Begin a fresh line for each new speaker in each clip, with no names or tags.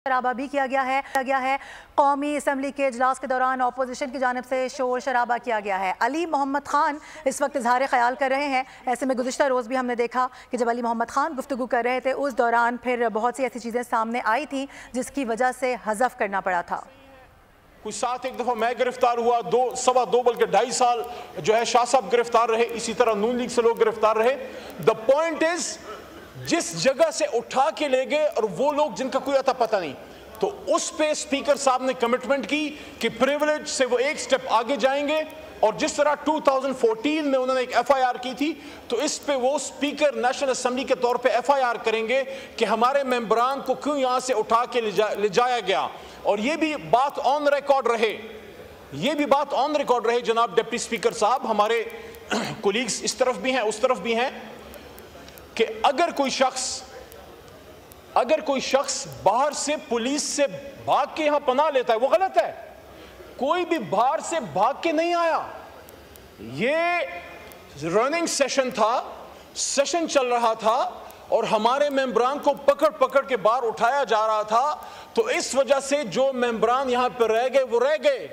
शराबा भी किया गया है। कौमी असम्बली के इजलास के दौरान अपोजिशन की जानिब से शोर शराबा किया गया है। अली मोहम्मद खान इस वक्त इजहार ख्याल कर रहे हैं। ऐसे में गुज़िश्ता रोज़ भी हमने देखा कि जब अली मोहम्मद खान गुफ्तगू कर रहे थे उस दौरान फिर बहुत सी ऐसी चीज़ें सामने आई थी जिसकी वजह से हज़फ करना पड़ा था।
कुछ साथ एक दफ़ा मैं गिरफ्तार हुआ, सवा दो बल्कि 2.5 साल जो है शाह साहब गिरफ्तार रहे, इसी तरह नून लीग से लोग गिरफ्तार रहे। द पॉइंट इज जिस जगह से उठा के ले गए और वो लोग जिनका कोई अता पता नहीं, तो उस पे स्पीकर साहब ने कमिटमेंट की कि प्रिविलेज से वो एक स्टेप आगे जाएंगे। और जिस तरह 2014 में उन्होंने एक FIR की थी, तो इस पे वो स्पीकर नेशनल असेंबली के तौर पे FIR करेंगे कि हमारे मेंबरान को क्यों यहाँ से उठा के ले जाया गया। और ये भी बात ऑन रिकॉर्ड रहे, जनाब डिप्टी स्पीकर साहब, हमारे कोलीग्स इस तरफ भी हैं उस तरफ भी हैं, कि अगर कोई शख्स बाहर से पुलिस से भाग के यहां पनाह लेता है, वो गलत है। कोई भी बाहर से भाग के नहीं आया, ये रनिंग सेशन था, सेशन चल रहा था और हमारे मेंबरान को पकड़ पकड़ के बाहर उठाया जा रहा था। तो इस वजह से जो मेंबरान यहां पर रह गए वो रह गए।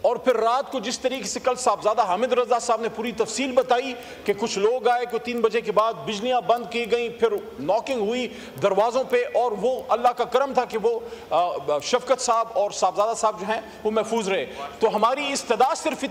और फिर रात को जिस तरीके से कल साहबजादा हामिद रजा साहब ने पूरी तफसील बताई कि कुछ लोग आए, कोई 3 बजे के बाद बिजलियां बंद की गई, फिर नॉकिंग हुई दरवाज़ों पे, और वो अल्लाह का करम था कि वो शफकत साहब और साहबजादा साहब जो हैं वो महफूज रहे। तो हमारी इस्तदा सिर्फ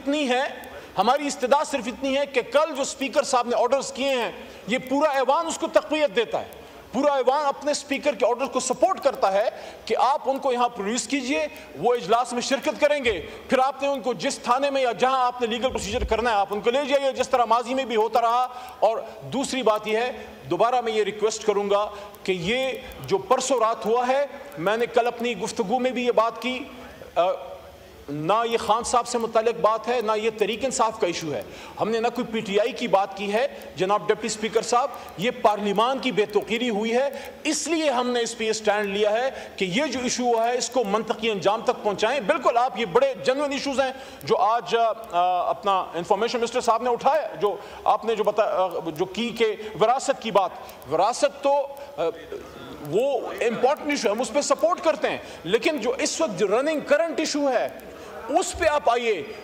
इतनी है कि कल जो स्पीकर साहब ने ऑर्डर्स किए हैं, ये पूरा ऐवान उसको तक़वियत देता है, पूरा ऐवान अपने स्पीकर के ऑर्डर को सपोर्ट करता है कि आप उनको यहां प्रोड्यूस कीजिए, वो इजलास में शिरकत करेंगे, फिर आपने उनको जिस थाने में या जहां आपने लीगल प्रोसीजर करना है आप उनको ले जाइए, जिस तरह माजी में भी होता रहा। और दूसरी बात यह है, दोबारा मैं ये रिक्वेस्ट करूंगा कि ये जो परसों रात हुआ है, मैंने कल अपनी गुफ्तगू में भी ये बात की, ना ये खान साहब से मुतालिक बात है, ना ये तहरीक इंसाफ का इशू है, हमने ना कोई PTI की बात की है। जनाब डिप्टी स्पीकर साहब, ये पार्लिमान की बेतौकीरी हुई है, इसलिए हमने इस पर स्टैंड लिया है कि ये जो इशू हुआ है इसको मंतकी अंजाम तक पहुंचाएं। बिल्कुल आप, ये बड़े जेन्युइन इशूज़ हैं जो आज अपना इंफॉर्मेशन मिनिस्टर साहब ने उठाया, जो आपने जो की कि विरासत की बात, विरासत तो वो इम्पॉर्टेंट इशू है, हम उस पर सपोर्ट करते हैं, लेकिन जो इस वक्त रनिंग करंट इशू है उस पे आप आइए।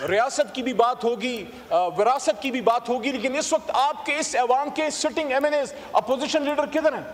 रियासत की भी बात होगी, विरासत की भी बात होगी, लेकिन इस वक्त आपके इस ऐवान के सिटिंग MNAs, अपोजिशन लीडर किधर हैं?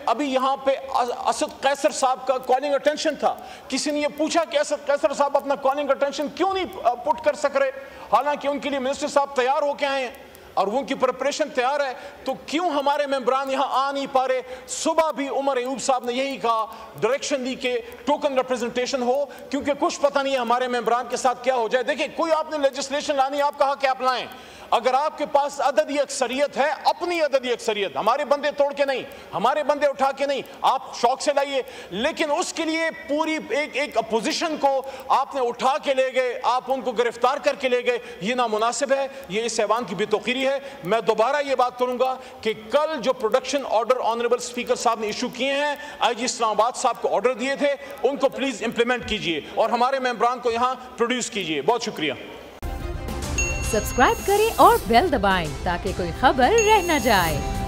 अभी यहाँ पे असद कैसर साहब का कॉलिंग अटेंशन था, किसी ने ये पूछा कि असद कैसर साहब अपना कॉलिंग अटेंशन क्यों नहीं पुट कर सक रहे, हालांकि उनके लिए मिनिस्टर साहब तैयार होके आए हैं और उनकी प्रिपरेशन तैयार है, तो क्यों हमारे मेंबरान यहां आ नहीं पा रहे? सुबह भी उमर अयूब साहब ने यही कहा, डायरेक्शन दी कि टोकन रिप्रेजेंटेशन हो, क्योंकि कुछ पता नहीं है हमारे मेंबरान के साथ क्या हो जाए। देखिए, कोई आपने लेजिस्लेशन लानी, आप कहा कि आप लाएं, अगर आपके पास अददी अक्सरियत है, अपनी अददी अक्सरियत, हमारे बंदे तोड़ के नहीं, हमारे बंदे उठा के नहीं, आप शौक से लाइए, लेकिन उसके लिए पूरी एक अपोजिशन को आपने उठा के ले गए, आप उनको गिरफ्तार करके ले गए, ये नामुनासिब है, ये इस ऐवान की बेतौकीरी है। मैं दोबारा ये बात करूंगा कि कल जो प्रोडक्शन ऑर्डर ऑनरेबल स्पीकर साहब ने इशू किए हैं, IG इस्लामाबाद साहब को ऑर्डर दिए थे, उनको प्लीज इंप्लीमेंट कीजिए और हमारे मेंबरान को यहां प्रोड्यूस कीजिए। बहुत शुक्रिया।
सब्सक्राइब करें और बेल दबाएं ताकि कोई खबर रह न जाए।